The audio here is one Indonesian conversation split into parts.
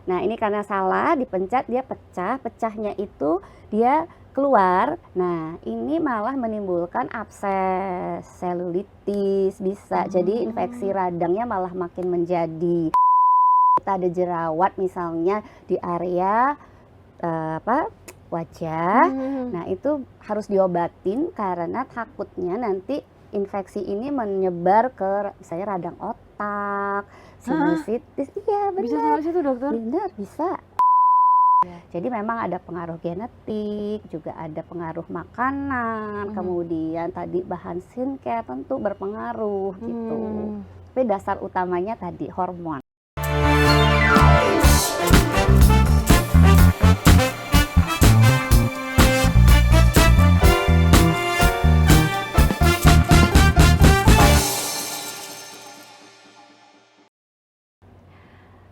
Nah, ini karena salah dipencet dia pecah, pecahnya itu dia keluar. Nah, ini malah menimbulkan abses, selulitis bisa. Jadi infeksi radangnya malah makin menjadi. Kita ada jerawat misalnya di area wajah. Nah, itu harus diobatin karena takutnya nanti infeksi ini menyebar ke misalnya radang otak, sinusitis. Iya, benar. Bisa sampai situ, dokter? Benar, bisa. Jadi memang ada pengaruh genetik, juga ada pengaruh makanan, kemudian tadi bahan skincare tentu berpengaruh gitu. Tapi dasar utamanya tadi hormon.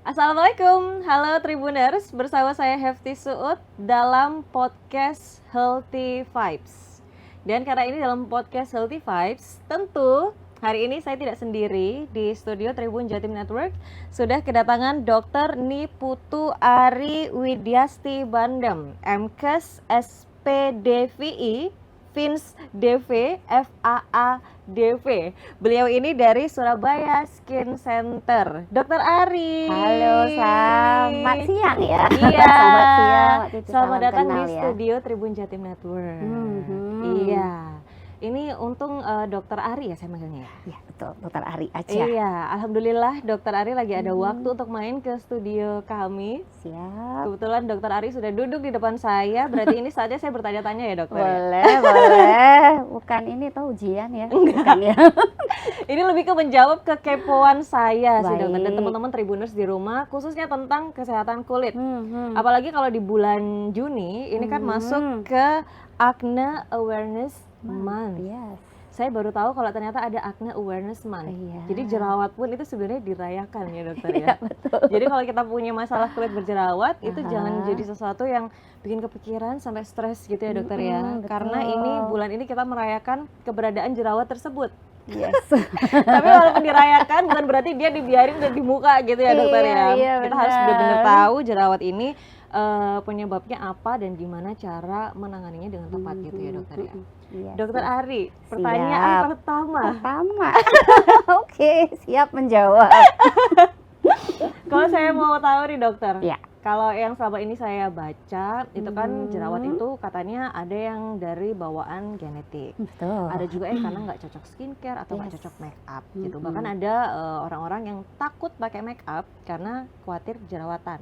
Assalamualaikum, halo Tribuners, bersama saya Hefty Suud dalam podcast Healthy Vibes. Dan karena ini dalam podcast Healthy Vibes, tentu hari ini saya tidak sendiri. Di studio Tribun Jatim Network sudah kedatangan Dr. Niputu Ari Widyasti Bandem, MKes SPDVI, Fins DV, FAA DV. Beliau ini dari Surabaya Skin Center. Dr. Ari. Halo, selamat siang ya. Iya. Selamat siang. Selamat datang di studio Tribun Jatim Network. Iya. Ini untung Dr. Ari ya saya manggilnya ya? Iya, betul. Dr. Ari aja. Iya, alhamdulillah Dr. Ari lagi ada waktu untuk main ke studio kami. Siap. Kebetulan Dr. Ari sudah duduk di depan saya, berarti ini saatnya saya bertanya-tanya ya dokter. Boleh, boleh. Bukan ini tahu ujian ya? Bukan ya. Ini lebih ke menjawab kekepoan saya sih dokter, dan Baik. teman-teman Tribuners di rumah, khususnya tentang kesehatan kulit. Apalagi kalau di bulan Juni, ini kan masuk ke Acne Awareness Month. Yes. Saya baru tahu kalau ternyata ada Acne Awareness Month. Iya. Jadi jerawat pun itu sebenarnya dirayakan ya dokter ya. Iya, betul. Jadi kalau kita punya masalah kulit berjerawat, itu jangan jadi sesuatu yang bikin kepikiran sampai stres gitu ya dokter ya. Betul. Karena ini bulan ini kita merayakan keberadaan jerawat tersebut. Yes. Tapi walaupun dirayakan bukan berarti dia dibiarin dan di muka gitu ya dokter ya. Iya, Kita harus benar. benar-benar tahu jerawat ini penyebabnya apa dan gimana cara menanganinya dengan tepat gitu ya dokter ya. Iya, Dokter siap. Ari, pertanyaan pertama. Oke, siap menjawab. Kalau saya mau tahu nih dokter, Ya. kalau yang selama ini saya baca itu kan jerawat itu katanya ada yang dari bawaan genetik. Betul. Ada juga yang karena nggak cocok skincare atau nggak Yes. cocok make up gitu. Bahkan ada orang-orang yang takut pakai make up karena khawatir jerawatan.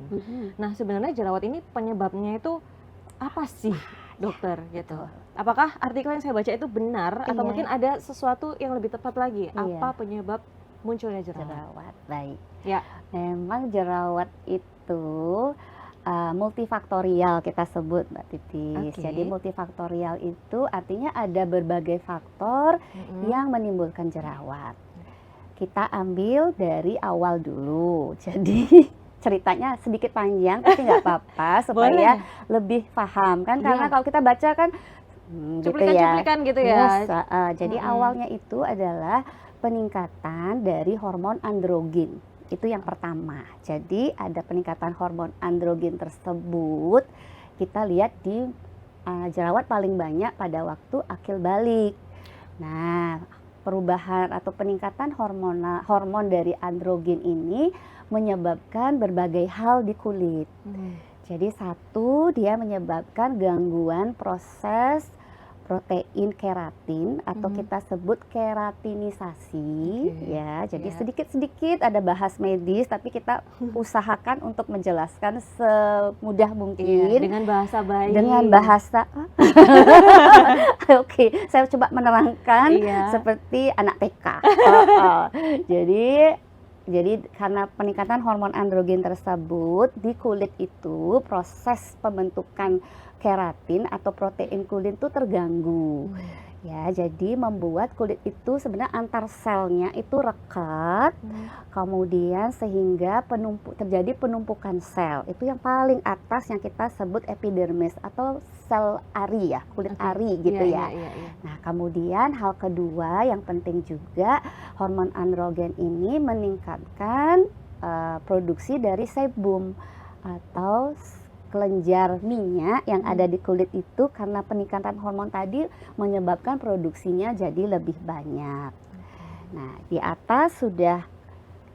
Nah sebenarnya jerawat ini penyebabnya itu apa sih dokter gitu? Apakah artikel yang saya baca itu benar atau Iya. mungkin ada sesuatu yang lebih tepat lagi? Iya. Apa penyebab munculnya jerawat? Jerawat, baik. Ya. Memang jerawat itu multifaktorial kita sebut Mbak Titis. Oke. Jadi multifaktorial itu artinya ada berbagai faktor yang menimbulkan jerawat. Kita ambil dari awal dulu. Jadi ceritanya sedikit panjang tapi nggak apa-apa supaya lebih paham kan, karena kalau kita baca kan gitu ya. Cuplikan-cuplikan gitu ya. Yes, jadi awalnya itu adalah peningkatan dari hormon androgen. Itu yang pertama. Jadi ada peningkatan hormon androgen tersebut kita lihat di jerawat paling banyak pada waktu akil balik. Nah, perubahan atau peningkatan hormon dari androgen ini menyebabkan berbagai hal di kulit. Jadi satu, dia menyebabkan gangguan proses protein keratin atau kita sebut keratinisasi. Ya, jadi sedikit-sedikit ada bahas medis tapi kita usahakan untuk menjelaskan semudah mungkin dengan bahasa bayi. dengan bahasa Oke, saya coba menerangkan seperti anak TK. Jadi karena peningkatan hormon androgen tersebut di kulit itu proses pembentukan keratin atau protein kulit itu terganggu. Ya, jadi membuat kulit itu sebenarnya antar selnya itu rekat, kemudian sehingga terjadi penumpukan sel. Itu yang paling atas yang kita sebut epidermis atau sel ari ya, kulit ari gitu ya. Nah, kemudian hal kedua yang penting juga, hormon androgen ini meningkatkan produksi dari sebum atau kelenjar minyak yang ada di kulit itu karena peningkatan hormon tadi menyebabkan produksinya jadi lebih banyak. Nah, di atas sudah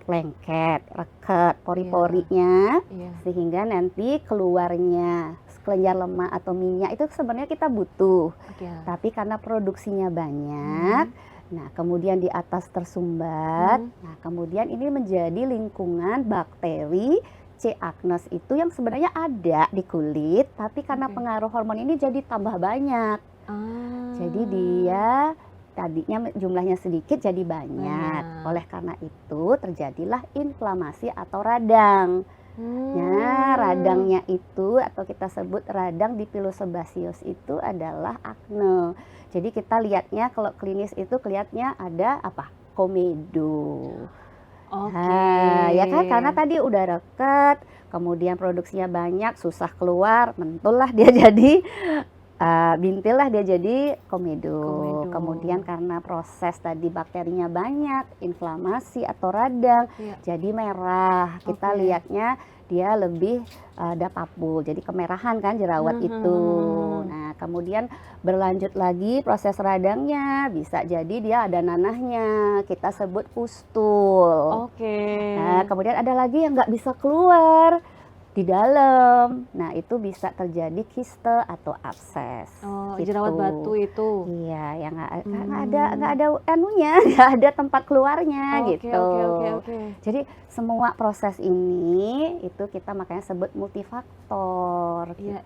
lengket, reket pori-porinya sehingga nanti keluarnya kelenjar lemak atau minyak itu sebenarnya kita butuh. Tapi karena produksinya banyak, nah kemudian di atas tersumbat, nah kemudian ini menjadi lingkungan bakteri C. acnes itu yang sebenarnya ada di kulit, tapi karena pengaruh hormon ini jadi tambah banyak. Jadi dia tadinya jumlahnya sedikit jadi banyak. Oleh karena itu terjadilah inflamasi atau radang. Nah, radangnya itu atau kita sebut radang di pilosebaceous itu adalah akne. Jadi kita lihatnya kalau klinis itu kelihatnya ada apa? Komedo. Nah, ya kan karena tadi udah reket, kemudian produksinya banyak, susah keluar, mentul lah dia jadi bintil lah dia jadi komedo. Kemudian karena proses tadi bakterinya banyak, inflamasi atau radang, jadi merah. Kita lihatnya dia lebih ada papul, jadi kemerahan kan jerawat itu. Nah, kemudian berlanjut lagi proses radangnya, bisa jadi dia ada nanahnya, kita sebut pustul. Nah, kemudian ada lagi yang nggak bisa keluar di dalam. Nah, itu bisa terjadi kiste atau abses. Gitu. Jerawat batu itu. Iya, yang nggak ada anunya, nggak ada tempat keluarnya gitu. Jadi semua proses ini itu kita makanya sebut multifaktor. Iya.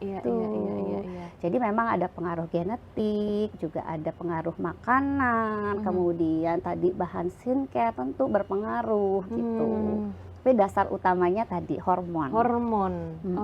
Jadi memang ada pengaruh genetik, juga ada pengaruh makanan, kemudian tadi bahan skincare tentu berpengaruh gitu. Tapi dasar utamanya tadi hormon.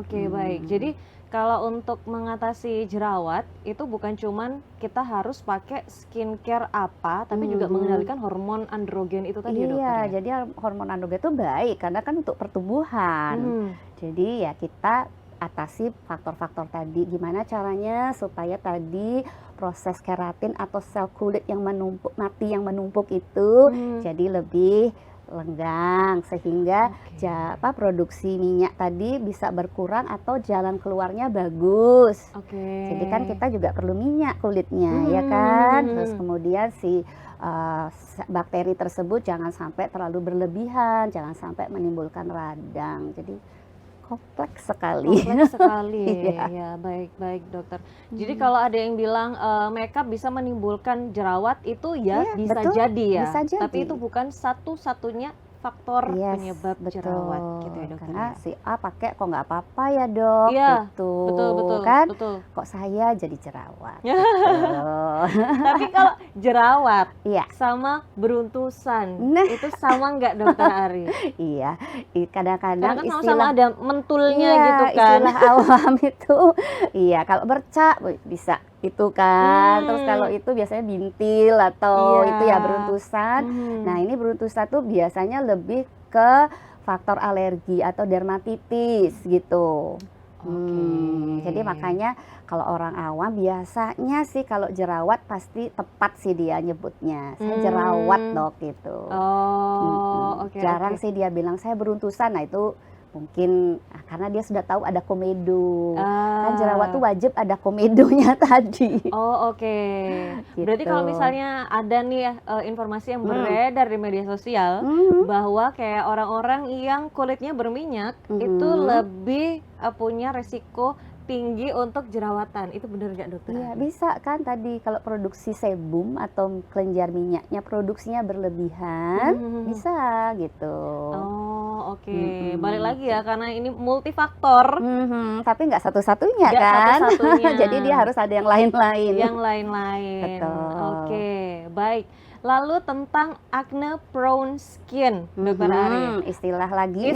Baik. Jadi kalau untuk mengatasi jerawat itu bukan cuman kita harus pakai skincare apa, tapi juga mengendalikan hormon androgen itu tadi, dokter. Iya, jadi hormon androgen itu baik karena kan untuk pertumbuhan. Jadi ya kita atasi faktor-faktor tadi. Gimana caranya supaya tadi proses keratin atau sel kulit yang menumpuk mati yang menumpuk itu jadi lebih lenggang sehingga produksi minyak tadi bisa berkurang atau jalan keluarnya bagus. Jadi kan kita juga perlu minyak kulitnya, ya kan. Terus kemudian si bakteri tersebut jangan sampai terlalu berlebihan, jangan sampai menimbulkan radang. Jadi kompleks sekali. Ya, baik dokter. Jadi kalau ada yang bilang makeup bisa menimbulkan jerawat itu bisa betul, jadi ya. Bisa jadi. Tapi itu bukan satu-satunya faktor penyebab jerawat gitu ya, dokter. Karena si A pakai kok nggak apa-apa ya, Dok. Gitu. Betul. Kan? Kok saya jadi jerawat. Gitu. Tapi kalau jerawat sama beruntusan itu sama nggak, dokter Ari? Iya, kadang-kadang kan sama-sama ada mentulnya gitu kan. Istilah awam itu, kalau bercak bisa itu kan. Terus kalau itu biasanya bintil atau itu ya beruntusan. Nah, ini beruntusan tuh biasanya lebih ke faktor alergi atau dermatitis gitu. Jadi makanya kalau orang awam biasanya sih kalau jerawat pasti tepat sih dia nyebutnya. Saya jerawat, Dok, gitu. Jarang sih dia bilang saya beruntusan. Nah, itu mungkin karena dia sudah tahu ada komedo. Kan jerawat tuh wajib ada komedonya tadi. Gitu. Berarti kalau misalnya ada nih informasi yang beredar di media sosial bahwa kayak orang-orang yang kulitnya berminyak itu lebih punya resiko tinggi untuk jerawatan, itu benar nggak, dokter? Iya, bisa kan tadi kalau produksi sebum atau kelenjar minyaknya produksinya berlebihan, bisa gitu. Balik lagi ya, karena ini multifaktor. Tapi nggak satu-satunya kan? Jadi dia harus ada yang lain-lain. Betul. Baik. Lalu tentang acne prone skin, dokter Ari. Istilah lagi.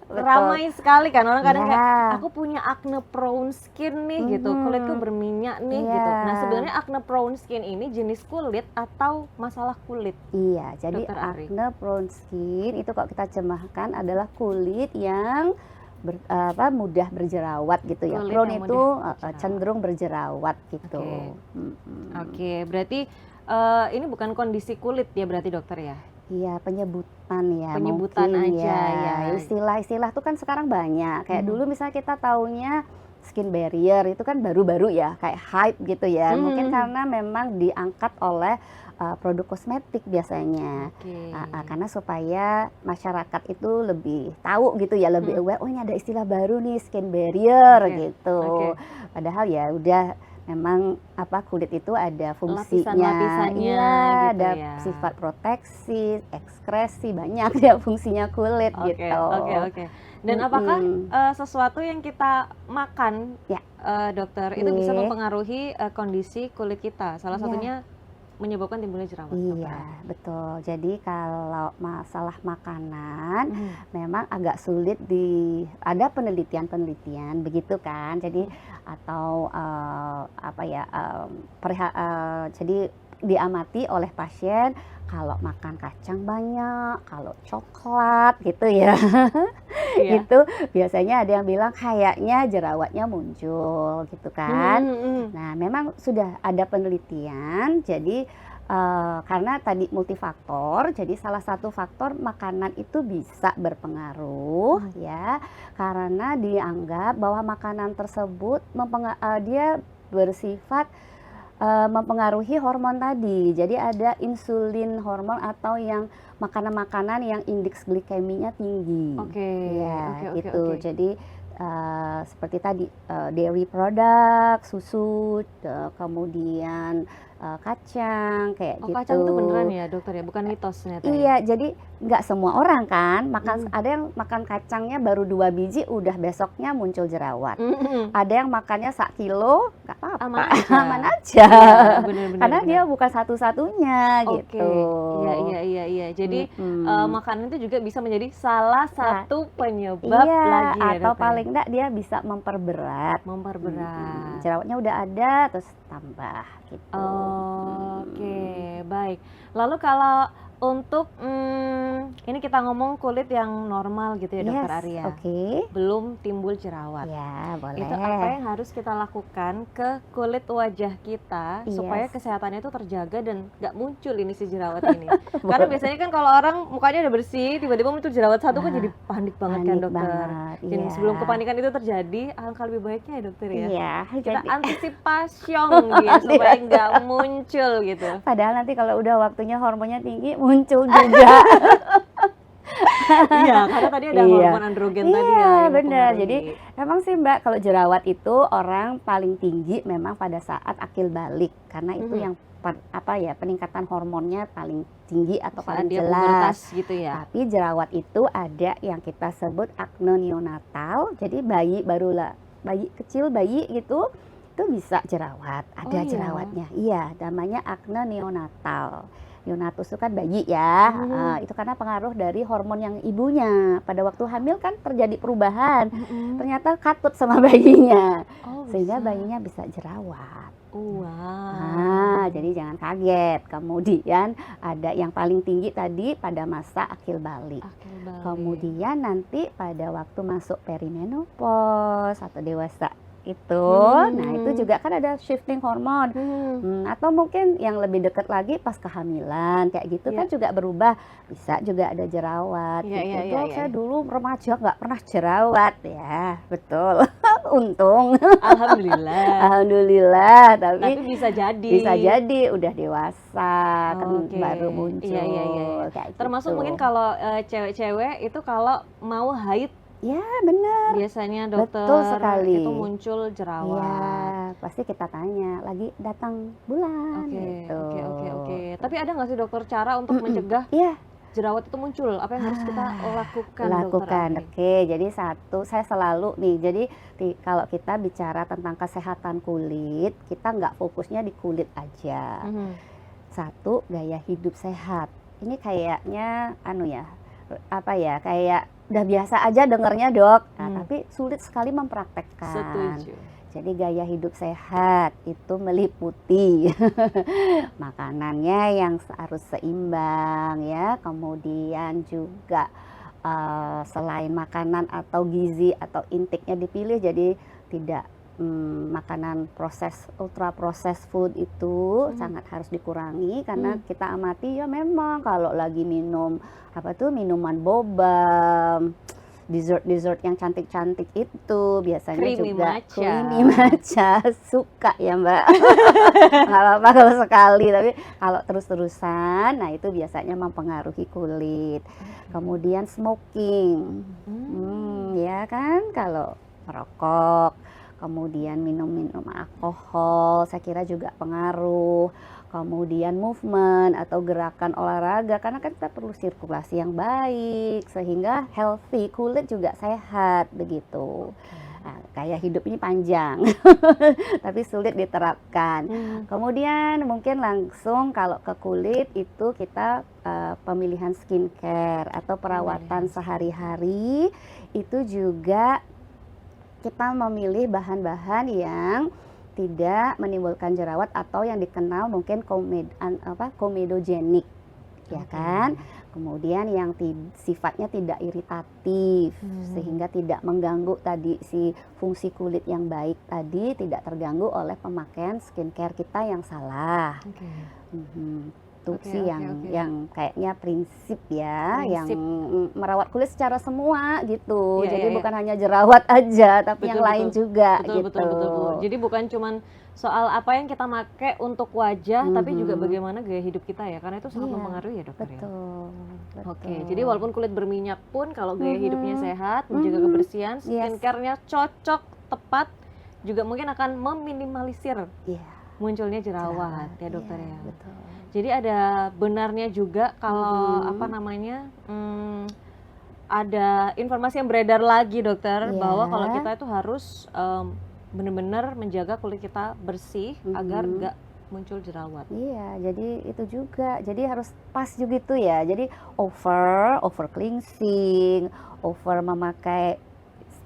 Ramai sekali kan orang kadang kayak aku punya acne prone skin nih gitu, kulitku berminyak nih gitu. Nah, sebenarnya acne prone skin ini jenis kulit atau masalah kulit? Iya, jadi acne prone skin itu kalau kita terjemahkan adalah kulit yang mudah berjerawat gitu ya. Prone itu cenderung berjerawat gitu. Berarti ini bukan kondisi kulit ya berarti, dokter ya? Iya, penyebutan ya Penyebutan mungkin aja ya. Istilah-istilah tuh kan sekarang banyak. Kayak Mhm. dulu misalnya kita taunya skin barrier itu kan baru-baru ya, kayak hype gitu ya. Mungkin Mhm. karena memang diangkat oleh produk kosmetik biasanya. Oke. Karena supaya masyarakat itu lebih tahu gitu ya, lebih Mhm. aware, oh ini ada istilah baru nih skin barrier Oke, gitu. oke. Padahal ya udah memang kulit itu ada fungsinya, Lapisan-lapisannya iya, gitu ada ya. sifat proteksi, ekskresi, banyak ya fungsinya kulit Oke, gitu. oke, oke. Dan apakah Mhm. sesuatu yang kita makan, Ya, dokter, itu bisa oke. mempengaruhi kondisi kulit kita? Salah Iya, satunya menyebabkan timbulnya jerawat, dokter. iya, betul. Jadi kalau masalah makanan Mhm. memang agak sulit ada penelitian-penelitian begitu kan. Jadi atau apa ya, jadi diamati oleh pasien kalau makan kacang banyak, kalau coklat gitu ya. Iya. Itu biasanya ada yang bilang kayaknya jerawatnya muncul gitu kan. Mhm, mhm. Nah, memang sudah ada penelitian, jadi karena tadi multifaktor, jadi salah satu faktor makanan itu bisa berpengaruh ya, karena dianggap bahwa makanan tersebut dia bersifat mempengaruhi hormon tadi. Jadi ada insulin hormon atau yang makanan-makanan yang indeks glikeminya tinggi. Oke, oke, Ya, oke, gitu. oke. Jadi seperti tadi dairy product, susu, kemudian kacang kayak Oh, kacang itu beneran gitu. ya, dokter ya? Bukan mitos ternyata ya? Iya, jadi nggak semua orang kan Mhm. ada yang makan kacangnya baru 2 biji udah besoknya muncul jerawat. Mhm. Ada yang makannya sak kilo nggak apa-apa, Aman aja. aman aja. Iya, bener, bener, Karena dia bener. bukan satu-satunya Oke, gitu. iya, iya, iya, iya. Jadi, Mhm. makanan itu juga bisa menjadi salah Nah, satu penyebab iya, lagi ya, atau Dok, ya? paling enggak dia bisa memperberat. Memperberat. Jerawatnya udah ada terus tambah gitu. Oke, baik. Lalu kalau untuk, ini kita ngomong kulit yang normal gitu ya, Dokter Yes, Aria, oke. belum timbul jerawat. Ya, Itu apa boleh. yang harus kita lakukan ke kulit wajah kita supaya Yes, kesehatannya itu terjaga dan nggak muncul ini si jerawat ini? Karena boleh. biasanya kan kalau orang mukanya udah bersih, tiba-tiba muncul jerawat satu kan jadi Ah, panik banget kan, panik dokter. banget, Dan iya. sebelum kepanikan itu terjadi, alangkah lebih baiknya ya, dokter ya, Iya, kita jadi antisipasyong dia supaya nggak muncul gitu. padahal nanti kalau udah waktunya hormonnya tinggi muncul juga. Iya, karena tadi ada Iya. hormon androgen tadi ya Iya, yang bener. mempengaruhi. Jadi emang sih Mbak, kalau jerawat itu orang paling tinggi memang pada saat akil balik, karena itu Mhm. yang peningkatan hormonnya paling tinggi atau Saat paling dia jelas. pubertas gitu ya. Tapi jerawat itu ada yang kita sebut akne neonatal, jadi bayi kecil gitu, itu bisa jerawat, Oh ada iya? jerawatnya. Iya, namanya akne neonatal. Neonatus itu kan bayi ya, Mhm. itu karena pengaruh dari hormon yang ibunya. Pada waktu hamil kan terjadi perubahan, Mhm. ternyata katut sama bayinya, Oh sehingga bisa. bayinya bisa jerawat. Wow. Jadi jangan kaget. Kemudian ada yang paling tinggi tadi pada masa akil balik. Akil balik. Kemudian nanti pada waktu masuk perimenopause atau dewasa itu, nah itu juga kan ada shifting hormon. Atau mungkin yang lebih dekat lagi pas kehamilan kayak gitu kan Iya. juga berubah, bisa juga ada jerawat Iya, gitu. iya, iya, Dok, iya. saya dulu remaja nggak pernah jerawat ya, betul. Untung, Alhamdulillah. alhamdulillah. Tapi Tapi bisa jadi. bisa jadi udah dewasa kan Oke. baru muncul Iya, iya, iya, iya. kayak Termasuk gitu. mungkin kalau cewek-cewek itu kalau mau haid Ya benar, biasanya dokter betul sekali. itu muncul jerawat. Iya, pasti kita tanya lagi datang bulan Oke, gitu. oke, oke, oke. Tapi ada nggak sih dokter cara untuk mencegah Iya, jerawat itu muncul? Apa yang harus kita lakukan, dokter lakukan. Ari? Oke, jadi saya selalu nih, jadi kalau kita bicara tentang kesehatan kulit, kita nggak fokusnya di kulit aja. Mhm. Satu, gaya hidup sehat. Ini kayaknya kayak udah biasa aja dengernya dok, tapi sulit sekali mempraktekkan. Setuju. Jadi gaya hidup sehat itu meliputi makanannya yang harus seimbang ya, kemudian juga selain makanan atau gizi atau intiknya dipilih, jadi tidak makanan ultra proses food itu sangat harus dikurangi karena kita amati ya memang kalau lagi minum minuman boba, dessert yang cantik-cantik itu biasanya Creamy juga matcha. creamy matcha suka ya Mbak. Nggak apa-apa kalau sekali, tapi kalau terus-terusan, nah itu biasanya mempengaruhi kulit. Kemudian smoking, ya kan, kalau merokok, kemudian minum alkohol, saya kira juga pengaruh. Kemudian movement atau gerakan olahraga, karena kan kita perlu sirkulasi yang baik sehingga healthy, kulit juga sehat begitu. Nah, kayak hidup ini panjang tapi sulit diterapkan. Kemudian mungkin langsung kalau ke kulit itu kita pemilihan skincare atau perawatan sehari-hari itu juga kita memilih bahan-bahan yang tidak menimbulkan jerawat atau yang dikenal mungkin komedogenik, ya kan. Kemudian yang sifatnya tidak iritatif sehingga tidak mengganggu tadi si fungsi kulit yang baik tadi, tidak terganggu oleh pemakaian skincare kita yang salah. Itu sih yang kayaknya prinsip yang merawat kulit secara semua gitu. Jadi bukan hanya jerawat aja, tapi yang lain juga gitu. Betul. Jadi bukan cuman soal apa yang kita pakai untuk wajah, tapi juga bagaimana gaya hidup kita ya, karena itu sangat mempengaruhi ya dokter ya. Oke, jadi walaupun kulit berminyak pun kalau gaya hidupnya sehat, menjaga kebersihan, skincare-nya cocok, tepat, juga mungkin akan meminimalisir munculnya jerawat ya dokter ya. Betul. Jadi ada benarnya juga kalau ada informasi yang beredar lagi dokter bahwa kalau kita itu harus benar-benar menjaga kulit kita bersih agar nggak muncul jerawat. Iya, jadi itu juga. Jadi harus pas juga itu ya. Jadi over cleansing, over memakai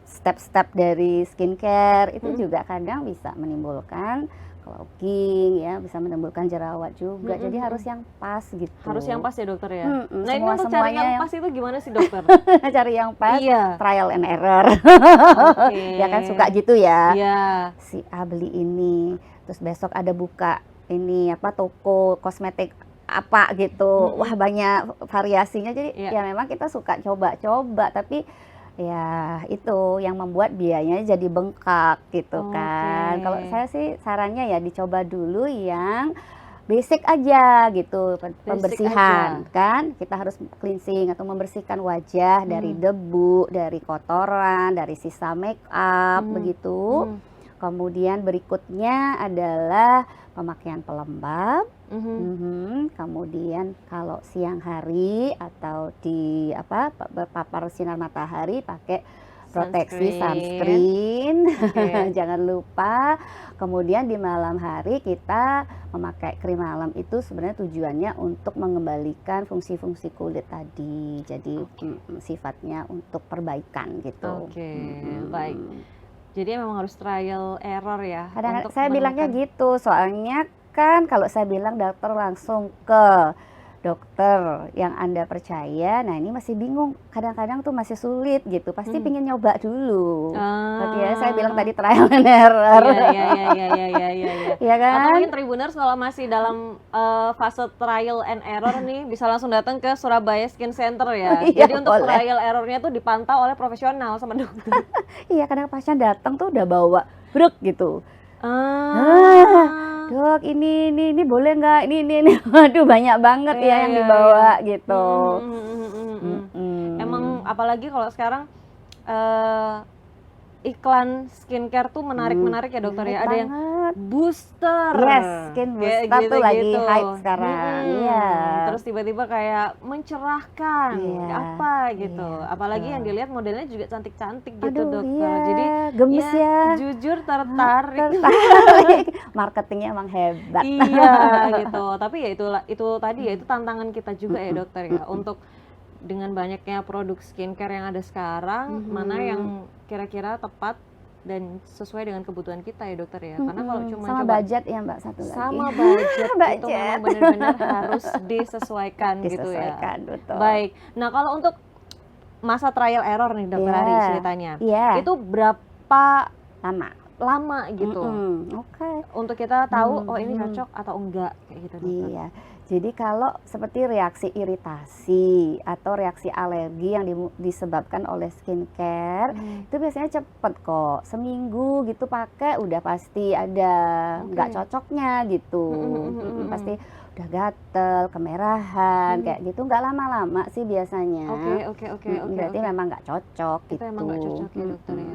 step-step dari skincare itu juga kadang bisa menimbulkan clogging ya, bisa menimbulkan jerawat juga. Jadi harus yang pas gitu. Harus yang pas ya dokter ya. Nah ini untuk cari yang pas itu gimana sih dokter? Cari yang pas, trial and error. Ya kan suka gitu ya. Si A beli ini, terus besok ada buka ini toko kosmetik apa gitu. Wah banyak variasinya. Jadi ya memang kita suka coba-coba, tapi ya itu yang membuat biayanya jadi bengkak gitu kan. Kalau saya sih sarannya ya dicoba dulu yang basic aja gitu, pembersihan kan. Kita harus cleansing atau membersihkan wajah dari debu, dari kotoran, dari sisa make up begitu. Kemudian berikutnya adalah pemakaian pelembab. Kemudian kalau siang hari atau di berpapar sinar matahari pakai proteksi sunscreen. Jangan lupa. Kemudian di malam hari kita memakai krim malam itu sebenarnya tujuannya untuk mengembalikan fungsi-fungsi kulit tadi. Jadi sifatnya untuk perbaikan gitu. Baik. Jadi memang harus trial error ya. Kadang saya bilangnya gitu, soalnya kan kalau saya bilang dokter langsung ke dokter yang Anda percaya, nah ini masih bingung, kadang-kadang tuh masih sulit gitu, pasti pingin nyoba dulu. Tapi ya saya bilang tadi trial and error. Iya kan? Atau mungkin Tribuners kalau masih dalam fase trial and error nih bisa langsung datang ke Surabaya Skin Center ya. Jadi untuk trial errornya tuh dipantau oleh profesional sama dokter. Iya, kadang pasien datang tuh udah bawa brek gitu. Dok, ini boleh nggak? Ini, waduh banyak banget ya yang dibawa gitu. Emang apalagi kalau sekarang iklan skincare tuh menarik ya dokter ya. Ada yang booster. Skin booster tuh lagi hype sekarang. Terus tiba-tiba kayak mencerahkan apa gitu. Apalagi yang dilihat modelnya juga cantik-cantik gitu dokter. Jadi gemes ya. Jujur tertarik. Marketingnya emang hebat. Gitu. Tapi ya itu tadi ya itu tantangan kita juga ya dokter ya untuk dengan banyaknya produk skincare yang ada sekarang, mana yang kira-kira tepat dan sesuai dengan kebutuhan kita ya dokter ya. Karena kalau cuma sama budget ya Mbak, satu lagi. Sama budget itu memang benar-benar harus disesuaikan gitu ya. Betul. Baik. Nah kalau untuk masa trial error nih dokter Ari ceritanya, itu berapa lama gitu. Oke. Untuk kita tahu oh ini cocok atau enggak kayak gitu dokter. Iya. Jadi kalau seperti reaksi iritasi atau reaksi alergi yang disebabkan oleh skincare itu biasanya cepet kok, seminggu gitu pakai udah pasti ada nggak cocoknya gitu. Pasti udah gatel, kemerahan kayak gitu, nggak lama-lama sih biasanya. Oke. Berarti memang nggak cocok Itu gitu. emang nggak cocok ya dokter ya.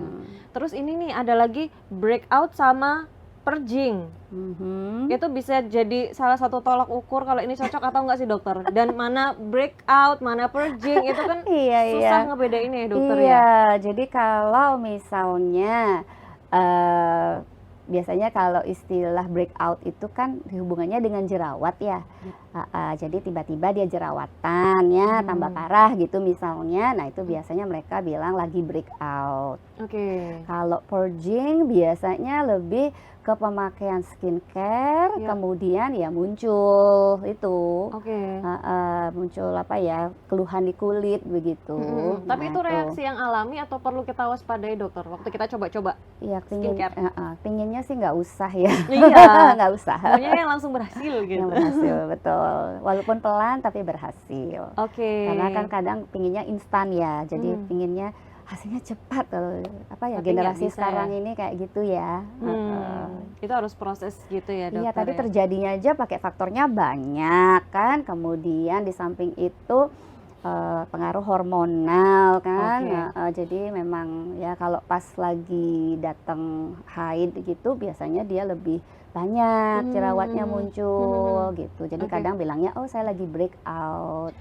Terus ini nih ada lagi breakout sama purging. Itu bisa jadi salah satu tolak ukur kalau ini cocok atau enggak sih dokter? Dan mana breakout, mana purging itu kan susah ngebedainnya ya dokter ya. Iya, jadi kalau misalnya biasanya kalau istilah breakout itu kan hubungannya dengan jerawat ya. Jadi tiba-tiba dia jerawatan ya, tambah parah gitu misalnya. Nah itu biasanya mereka bilang lagi breakout. Kalau purging biasanya lebih ke pemakaian skincare, kemudian ya muncul itu, muncul apa ya, keluhan di kulit begitu. Tapi itu reaksi yang alami atau perlu kita waspadai dokter waktu kita coba-coba skincare? Pinginnya sih nggak usah ya, nggak usah. Pokoknya yang langsung berhasil gitu. Yang berhasil, betul. Walaupun pelan tapi berhasil. Karena kan kadang pinginnya instan ya, jadi pinginnya hasilnya cepat apa ya, tapi generasi sekarang ini kayak gitu ya. Itu harus proses gitu ya dokter. Iya, tapi terjadinya aja pakai faktornya banyak kan. Kemudian di samping itu pengaruh hormonal kan. Jadi memang ya kalau pas lagi datang haid gitu biasanya dia lebih banyak jerawatnya muncul gitu. Jadi kadang bilangnya oh saya lagi breakout.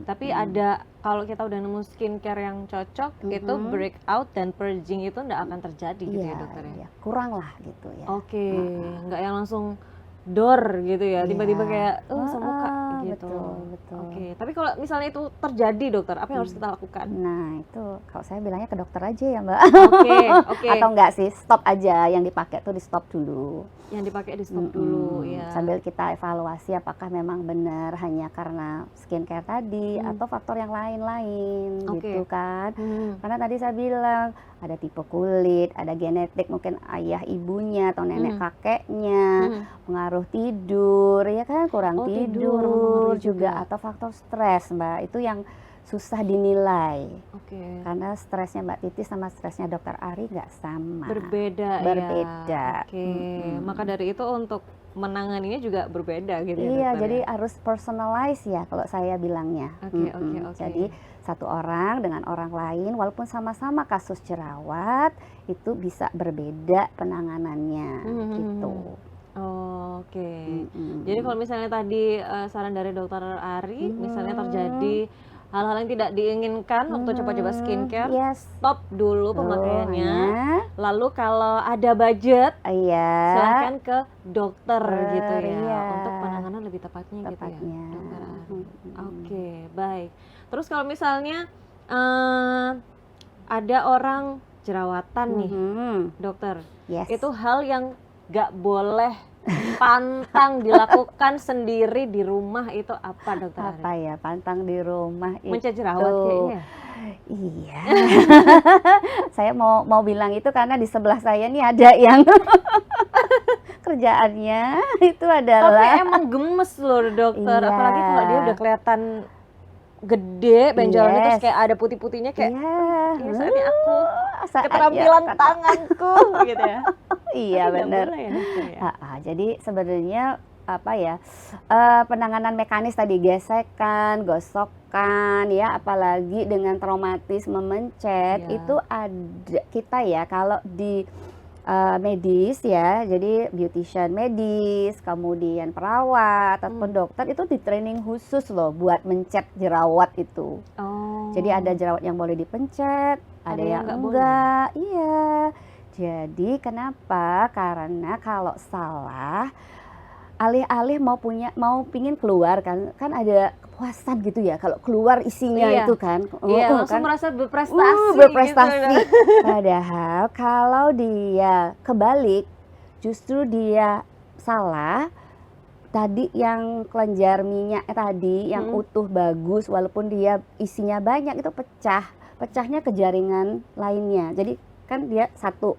Tapi ada, kalau kita udah nemu skincare yang cocok, itu breakout dan purging itu nggak akan terjadi gitu ya dokter ya? Iya, kurang lah gitu ya. Nggak yang langsung dor gitu ya, tiba-tiba kayak semuka gitu. Betul. Tapi kalau misalnya itu terjadi dokter, apa yang harus kita lakukan? Nah itu kalau saya bilangnya ke dokter aja ya Mbak. Atau enggak sih, stop aja, yang dipakai tuh di stop dulu. Yang dipakai di stop dulu ya. Sambil kita evaluasi apakah memang benar hanya karena skincare tadi atau faktor yang lain-lain gitu kan. Karena tadi saya bilang ada tipe kulit, ada genetik, mungkin ayah ibunya atau nenek kakeknya, pengaruh tidur ya kan, kurang tidur juga atau faktor stres Mbak, itu yang susah dinilai. Karena stresnya Mbak Titi sama stresnya Dokter Ari nggak sama. Berbeda. Ya. Maka dari itu untuk menanganinya juga berbeda gitu ya. Iya, jadi harus personalize ya kalau saya bilangnya. Jadi satu orang dengan orang lain walaupun sama-sama kasus jerawat itu bisa berbeda penanganannya gitu. Jadi kalau misalnya tadi saran dari Dokter Ari, misalnya terjadi hal-hal yang tidak diinginkan waktu coba-coba skincare, stop dulu pemakaiannya. Lalu kalau ada budget, silakan ke dokter gitu ya, untuk penanganan lebih tepatnya gitu ya, Dokter Ari. Baik. Terus kalau misalnya ada orang jerawatan nih, dokter, itu hal yang gak boleh pantang dilakukan sendiri di rumah itu apa dokter Ari? Apa ya, pantang di rumah itu? Mencegah jerawat kayaknya. Iya. Saya mau bilang itu karena di sebelah saya nih ada yang kerjaannya itu adalah. Tapi emang gemes loh dokter, apalagi kalau dia udah kelihatan gede benjolannya terus kayak ada putih-putihnya kayak ini aku keterampilan tanganku gitu ya. Iya benar. Jadi sebenarnya apa ya, penanganan mekanis tadi, gesekan, gosokan ya, apalagi dengan traumatis memencet itu ada kita ya kalau di medis ya, jadi beautician medis, kemudian perawat ataupun dokter itu di training khusus loh buat mencet jerawat itu. Jadi ada jerawat yang boleh dipencet, ada yang enggak. Iya. Jadi kenapa? Karena kalau salah, alih-alih mau pingin keluar kan ada kepuasan gitu ya kalau keluar isinya itu kan. Langsung kan merasa berprestasi. Berprestasi. Gitu. Padahal kalau dia kebalik, justru dia salah. Tadi yang kelenjar minyak tadi yang utuh bagus, walaupun dia isinya banyak itu pecahnya ke jaringan lainnya. Jadi kan dia satu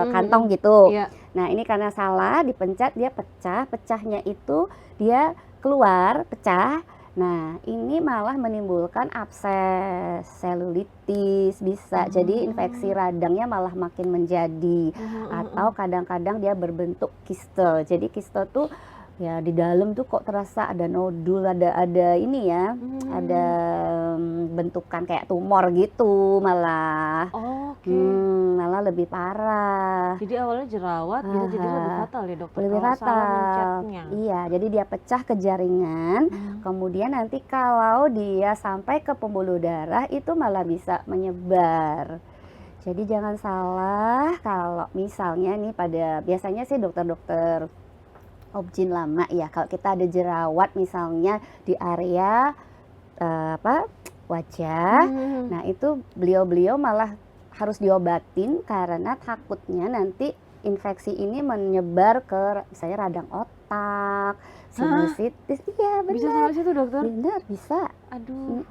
kantong gitu. Iya. Nah ini karena salah dipencet dia pecah, pecahnya itu dia keluar pecah. Nah ini malah menimbulkan abses, selulitis bisa. Jadi infeksi radangnya malah makin menjadi. Atau kadang-kadang dia berbentuk kiste. Jadi kiste tuh ya di dalam tuh kok terasa ada nodul, ada ini ya, ada bentukan kayak tumor gitu malah. Oke. Malah lebih parah. Jadi awalnya jerawat bisa jadi lebih fatal ya dokter Lebih kalau salah fatal. mencetnya. Iya, jadi dia pecah ke jaringan. Kemudian nanti kalau dia sampai ke pembuluh darah itu malah bisa menyebar. Jadi jangan salah kalau misalnya nih biasanya sih dokter-dokter obgyn lama ya, kalau kita ada jerawat misalnya di area wajah, nah itu beliau malah harus diobatin karena takutnya nanti infeksi ini menyebar ke misalnya radang otak, sinusitis. Iya Bisa benar, sampai situ dokter? benar bisa. Aduh,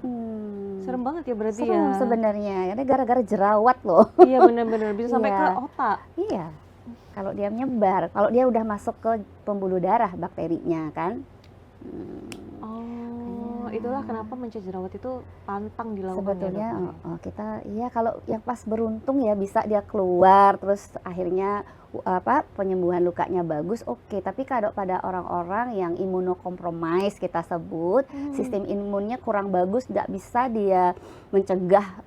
serem banget ya berarti Serem ya. sebenarnya, karena gara-gara jerawat loh. Iya benar-benar bisa sampai Iya. ke otak. Iya, kalau dia menyebar, kalau dia udah masuk ke pembuluh darah bakterinya kan. Oh, itulah kenapa mencegah jerawat itu pantang dilakukan Sebetulnya ya dokter. kita ya kalau yang pas beruntung ya bisa dia keluar terus akhirnya penyembuhan lukanya bagus, oke. Tapi kalau pada orang-orang yang imunokompromis kita sebut, sistem imunnya kurang bagus, nggak bisa dia mencegah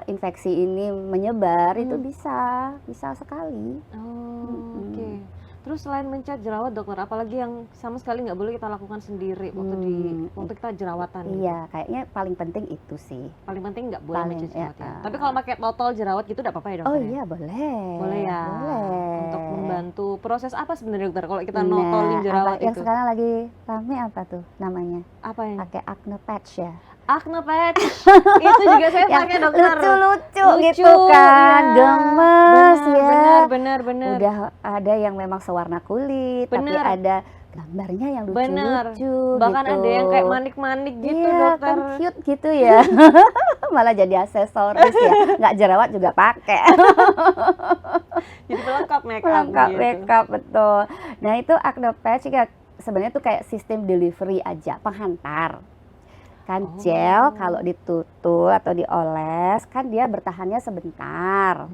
infeksi ini menyebar, itu bisa sekali. Oh, oke. Terus selain mencat jerawat dokter, apalagi yang sama sekali nggak boleh kita lakukan sendiri waktu kita jerawatan? Gitu? Iya, kayaknya paling penting itu sih. Paling penting nggak boleh mencat jerawat ya. ya. Tapi kalau pakai totol jerawat gitu udah apa-apa ya dokter? Oh ya? iya boleh. Boleh ya. Boleh. Untuk membantu proses apa sebenarnya dokter kalau kita Nah, notolin jerawat yang itu? sekarang lagi rame apa tuh namanya? Apa yang? Pakai acne patch ya. Acne patch. Itu juga saya Yang pakai dokter. lucu gitu kan, iya. gemes ya. Benar. Udah ada yang memang sewarna kulit, tapi Bener. ada gambarnya yang Bener. lucu-lucu Bahkan gitu. ada yang kayak manik-manik gitu Iya, dokter. kan cute gitu ya. Malah jadi aksesoris ya. Nggak jerawat juga pakai. Jadi pelengkap make up Pelengkap gitu. makeup, betul. Nah itu acne patch ya, sebenarnya tuh kayak sistem delivery aja, penghantar. Kan gel kalau ditutup atau dioles kan dia bertahannya sebentar.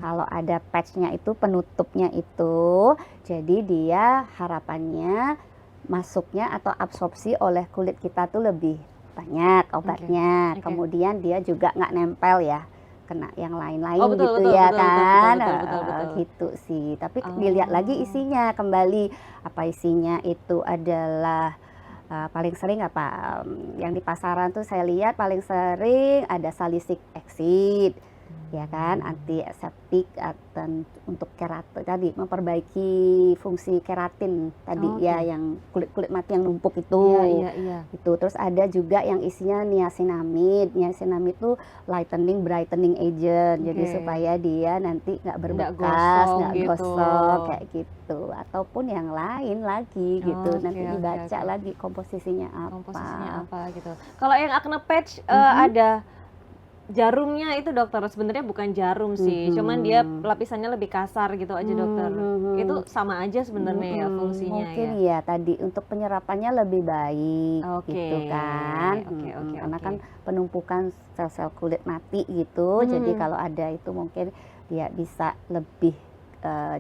Kalau ada patchnya itu penutupnya itu, jadi dia harapannya masuknya atau absorpsi oleh kulit kita tuh lebih banyak obatnya. Oke. Kemudian dia juga nggak nempel ya kena yang lain-lain Oh, betul, gitu betul, ya betul, kan. betul. Gitu sih. Tapi dilihat lagi isinya kembali, apa isinya itu adalah paling sering yang di pasaran tuh saya lihat paling sering ada salicylic acid, ya kan, antiseptik atau untuk keratin tadi, memperbaiki fungsi keratin tadi ya, yang kulit mati yang numpuk itu. Iya. Itu terus ada juga yang isinya niacinamide. Niacinamide itu lightening brightening agent, jadi supaya dia nanti nggak berbekas, nggak gosong kayak gitu, ataupun yang lain lagi gitu. Nanti dibaca lagi komposisinya apa gitu. Kalau yang acne patch ada jarumnya itu dokter, sebenarnya bukan jarum sih, cuman dia lapisannya lebih kasar gitu aja dokter. Itu sama aja sebenarnya ya fungsinya. Mungkin ya tadi untuk penyerapannya lebih baik gitu kan. Karena kan penumpukan sel-sel kulit mati gitu, jadi kalau ada itu mungkin dia bisa lebih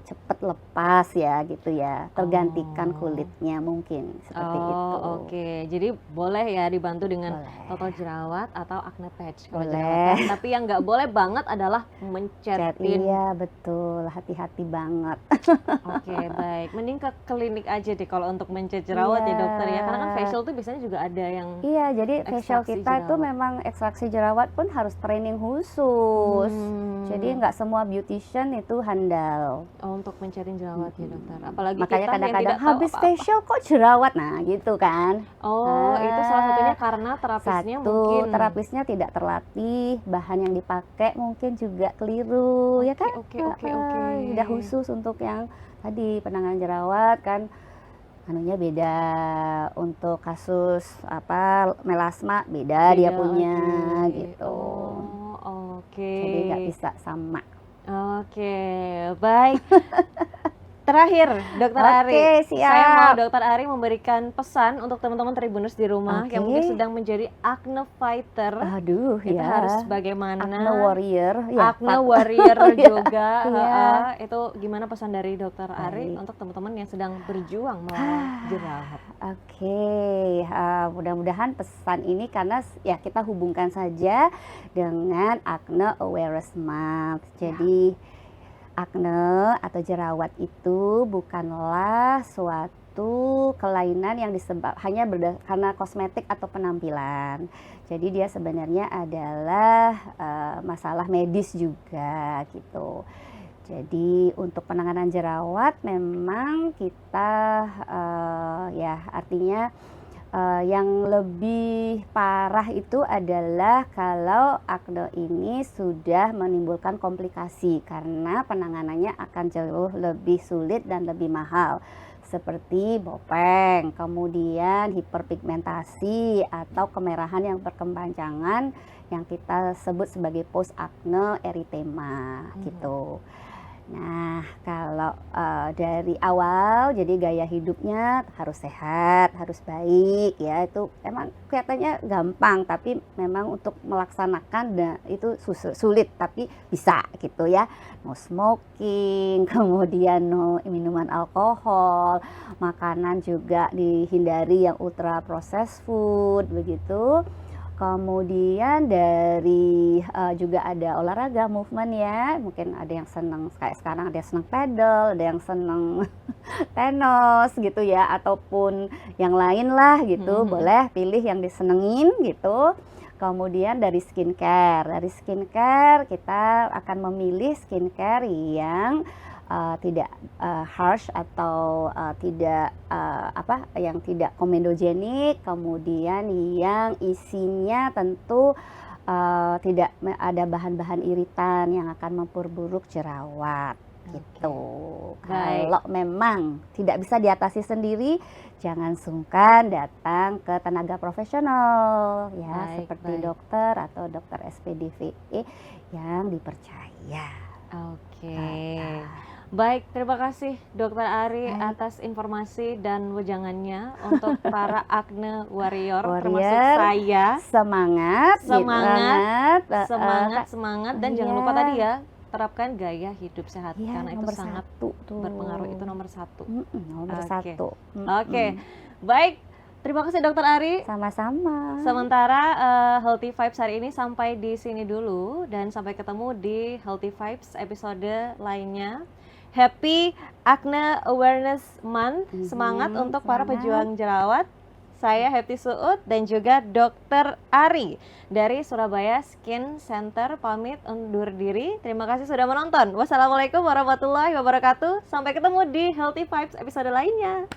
cepat lepas ya gitu ya, tergantikan kulitnya mungkin seperti itu. Oke, jadi boleh ya dibantu dengan total jerawat atau acne patch kalau jerawatan. Tapi yang nggak boleh banget adalah mencetin. Iya betul, hati-hati banget. Oke, baik. Mending ke klinik aja deh kalau untuk mencet jerawat ya dokter ya. Karena kan facial tuh biasanya juga ada yang jadi facial kita itu memang ekstraksi jerawat pun harus training khusus. Jadi nggak semua beautician itu handal. Oh, untuk mencetin jerawat ya dokter. Apalagi makanya kita kadang-kadang yang tidak habis facial kok jerawat, nah gitu kan. Itu salah satunya karena terapisnya mungkin terapisnya tidak terlatih, bahan yang dipakai mungkin juga keliru, ya kan? Oke. Udah khusus untuk yang tadi penanganan jerawat kan anunya beda, untuk kasus melasma beda dia punya gitu. Oke. Jadi nggak bisa sama. Oke, baik. Terakhir, Dokter Ari, Oke, siap. saya mau Dokter Ari memberikan pesan untuk teman-teman Tribuners di rumah yang Oke. mungkin sedang menjadi acne fighter. Aduh, Itu ya. harus bagaimana? Acne warrior, ya. Acne warrior Iya, juga. iya. Itu gimana pesan dari Dokter Ari Baik. untuk teman-teman yang sedang berjuang melawan jerawat? Oke, mudah-mudahan pesan ini karena ya kita hubungkan saja dengan Acne Awareness Month. Jadi akne atau jerawat itu bukanlah suatu kelainan yang disebab hanya karena kosmetik atau penampilan. Jadi dia sebenarnya adalah masalah medis juga gitu. Jadi untuk penanganan jerawat memang kita ya artinya yang lebih parah itu adalah kalau akne ini sudah menimbulkan komplikasi karena penanganannya akan jauh lebih sulit dan lebih mahal seperti bopeng, kemudian hiperpigmentasi atau kemerahan yang berkepanjangan yang kita sebut sebagai post acne erythema gitu. Nah, kalau dari awal jadi gaya hidupnya harus sehat, harus baik ya, itu emang kelihatannya gampang tapi memang untuk melaksanakan itu sulit tapi bisa gitu ya. No smoking, kemudian no minuman alkohol, makanan juga dihindari yang ultra processed food begitu. Kemudian dari juga ada olahraga, movement ya. Mungkin ada yang senang kayak sekarang ada yang senang pedal, ada yang senang tenis gitu ya, ataupun yang lain lah gitu. Boleh pilih yang disenengin gitu. Kemudian dari skincare kita akan memilih skincare yang tidak harsh atau yang tidak komedogenik, kemudian yang isinya tentu tidak ada bahan-bahan iritan yang akan memperburuk jerawat gitu. Kalau memang tidak bisa diatasi sendiri, jangan sungkan datang ke tenaga profesional ya, seperti dokter atau dokter SPDVE yang dipercaya. Oke. Baik, terima kasih Dokter Ari atas informasi dan wejangannya untuk para acne warrior termasuk saya. Semangat, dan jangan lupa tadi ya, terapkan gaya hidup sehat karena itu sangat berpengaruh, itu nomor satu. Oke. Baik, terima kasih Dokter Ari. Sama-sama. Sementara Healthy Vibes hari ini sampai di sini dulu dan sampai ketemu di Healthy Vibes episode lainnya. Happy Acne Awareness Month. Semangat untuk para pejuang jerawat. Saya Hefty Suud dan juga Dokter Ari dari Surabaya Skin Center pamit undur diri. Terima kasih sudah menonton. Wassalamualaikum warahmatullahi wabarakatuh. Sampai ketemu di Healthy Vibes episode lainnya.